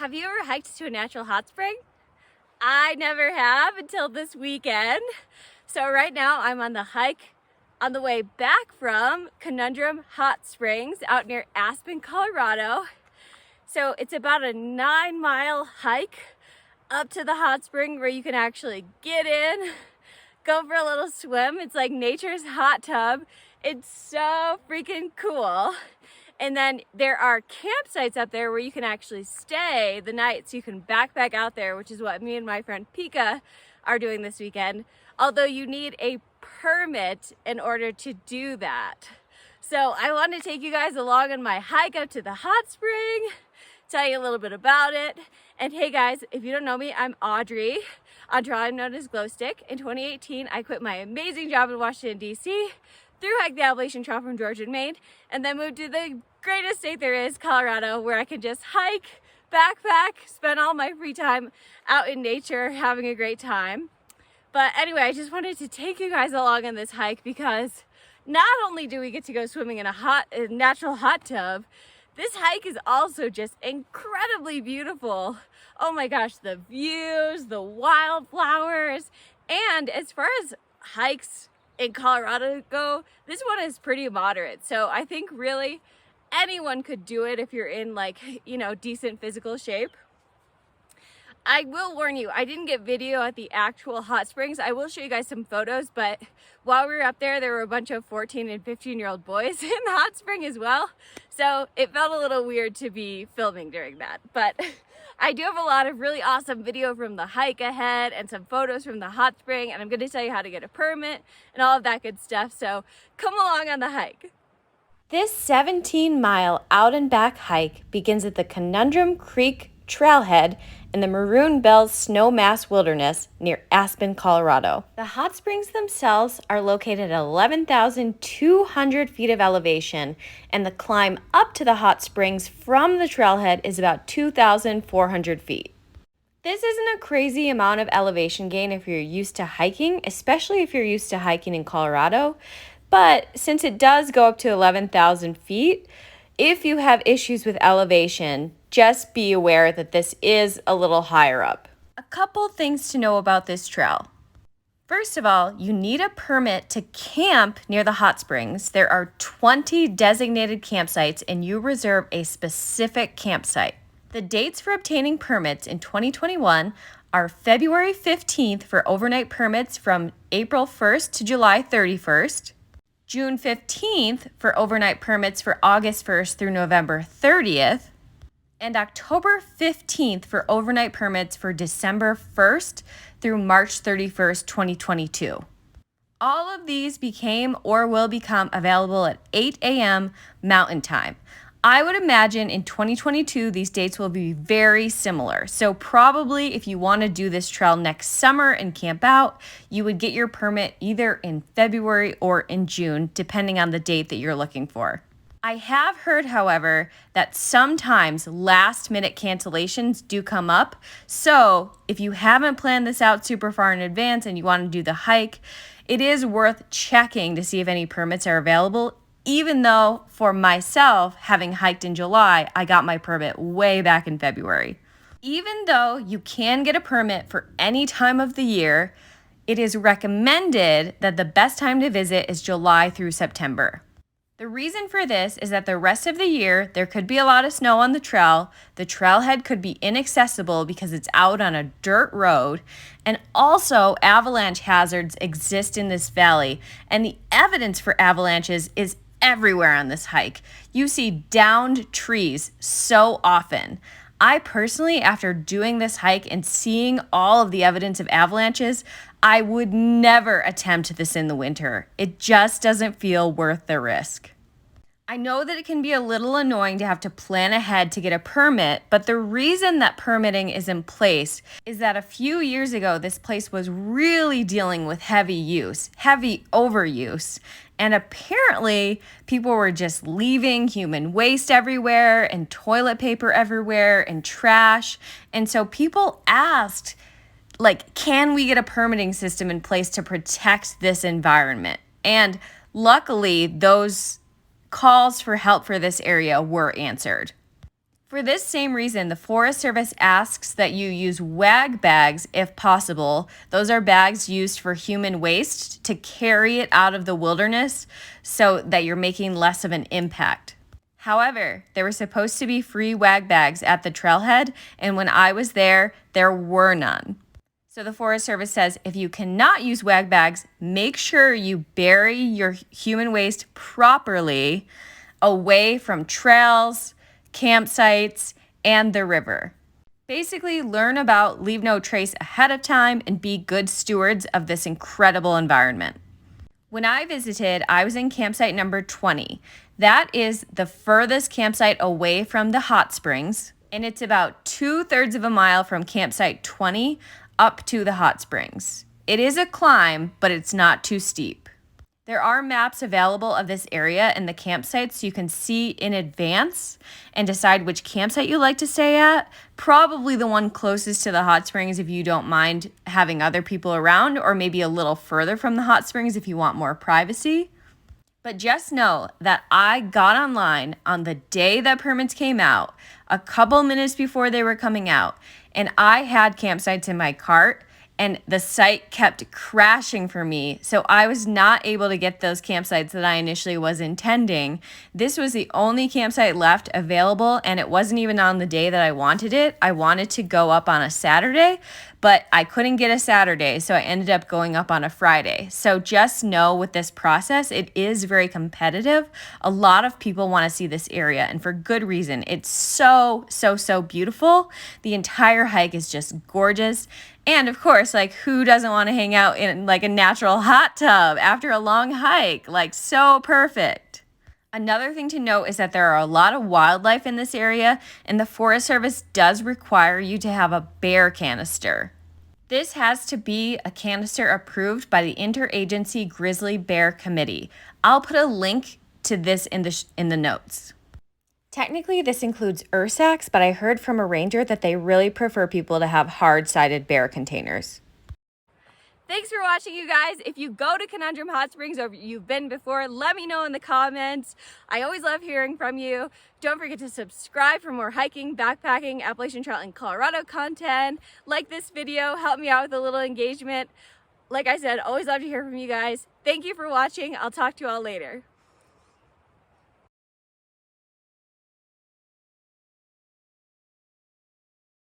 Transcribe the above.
Have you ever hiked to a natural hot spring? I never have until this weekend. So right now I'm on the hike on the way back from Conundrum Hot Springs out near Aspen, Colorado. So it's about a 9-mile hike up to the hot spring where you can actually get in, go for a little swim. It's like nature's hot tub. It's so freaking cool. And then there are campsites up there where you can actually stay the night, so you can backpack out there, which is what me and my friend Pika are doing this weekend. Although you need a permit in order to do that. So I want to take you guys along on my hike up to the hot spring, tell you a little bit about it. And hey guys, if you don't know me, I'm Audrey. On Trailhead, I'm known as Glow Stick. In 2018, I quit my amazing job in Washington, D.C., through hike the Appalachian Trail from Georgia and Maine, and then moved to the greatest state there is, Colorado, where I can just hike, backpack, spend all my free time out in nature, having a great time. But anyway, I just wanted to take you guys along on this hike because not only do we get to go swimming in a natural hot tub, this hike is also just incredibly beautiful. Oh my gosh, the views, the wildflowers, and as far as hikes in Colorado go, this one is pretty moderate. So I think really anyone could do it if you're in decent physical shape. I will warn you, I didn't get video at the actual hot springs. I will show you guys some photos, but while we were up there were a bunch of 14 and 15-year-old boys in the hot spring as well. So it felt a little weird to be filming during that. But I do have a lot of really awesome video from the hike ahead and some photos from the hot spring, and I'm going to tell you how to get a permit and all of that good stuff. So come along on the hike. This 17-mile out and back hike begins at the Conundrum Creek Trailhead in the Maroon Bells Snow Mass Wilderness near Aspen, Colorado. The hot springs themselves are located at 11,200 feet of elevation, and the climb up to the hot springs from the trailhead is about 2,400 feet. This isn't a crazy amount of elevation gain if you're used to hiking, especially if you're used to hiking in Colorado, but since it does go up to 11,000 feet, if you have issues with elevation, just be aware that this is a little higher up. A couple things to know about this trail. First of all, you need a permit to camp near the hot springs. There are 20 designated campsites, and you reserve a specific campsite. The dates for obtaining permits in 2021 are February 15th for overnight permits from April 1st to July 31st, June 15th for overnight permits for August 1st through November 30th, and October 15th for overnight permits for December 1st through March 31st, 2022. All of these became or will become available at 8 a.m. Mountain Time. I would imagine in 2022, these dates will be very similar. So probably if you want to do this trail next summer and camp out, you would get your permit either in February or in June, depending on the date that you're looking for. I have heard, however, that sometimes last-minute cancellations do come up. So if you haven't planned this out super far in advance and you want to do the hike, it is worth checking to see if any permits are available, even though for myself, having hiked in July, I got my permit way back in February. Even though you can get a permit for any time of the year, it is recommended that the best time to visit is July through September. The reason for this is that the rest of the year, there could be a lot of snow on the trailhead could be inaccessible because it's out on a dirt road, and also avalanche hazards exist in this valley, and the evidence for avalanches is everywhere on this hike. You see downed trees so often. I personally, after doing this hike and seeing all of the evidence of avalanches, I would never attempt this in the winter. It just doesn't feel worth the risk. I know that it can be a little annoying to have to plan ahead to get a permit, but the reason that permitting is in place is that a few years ago, this place was really dealing with heavy overuse. And apparently, people were just leaving human waste everywhere and toilet paper everywhere and trash. And so people asked, can we get a permitting system in place to protect this environment? And luckily, those calls for help for this area were answered. For this same reason, the Forest Service asks that you use WAG bags if possible. Those are bags used for human waste to carry it out of the wilderness so that you're making less of an impact. However, there were supposed to be free WAG bags at the Trailhead, and when I was there were none. So the Forest Service says if you cannot use WAG bags, make sure you bury your human waste properly away from trails, campsites, and the river. Basically, learn about Leave No Trace ahead of time and be good stewards of this incredible environment. When I visited, I was in campsite number 20. That is the furthest campsite away from the hot springs, and it's about 2/3 of a mile from campsite 20 up to the hot springs. It is a climb, but it's not too steep. There are maps available of this area and the campsites so you can see in advance and decide which campsite you like to stay at. Probably the one closest to the hot springs if you don't mind having other people around, or maybe a little further from the hot springs if you want more privacy. But just know that I got online on the day that permits came out, a couple minutes before they were coming out, and I had campsites in my cart, and the site kept crashing for me, so I was not able to get those campsites that I initially was intending. This was the only campsite left available, and it wasn't even on the day that I wanted it. I wanted to go up on a Saturday, but I couldn't get a Saturday, so I ended up going up on a Friday. So just know with this process, it is very competitive. A lot of people want to see this area, and for good reason. It's so beautiful. The entire hike is just gorgeous. And of course, like, who doesn't want to hang out in like a natural hot tub after a long hike? Like, so perfect. Another thing to note is that there are a lot of wildlife in this area, and the Forest Service does require you to have a bear canister. This has to be a canister approved by the Interagency Grizzly Bear Committee. I'll put a link to this in the notes. Technically, this includes Ursacs, but I heard from a ranger that they really prefer people to have hard-sided bear containers. Thanks for watching, you guys. If you go to Conundrum Hot Springs or if you've been before, let me know in the comments. I always love hearing from you. Don't forget to subscribe for more hiking, backpacking, Appalachian Trail, and Colorado content. Like this video, help me out with a little engagement. Like I said, always love to hear from you guys. Thank you for watching. I'll talk to you all later.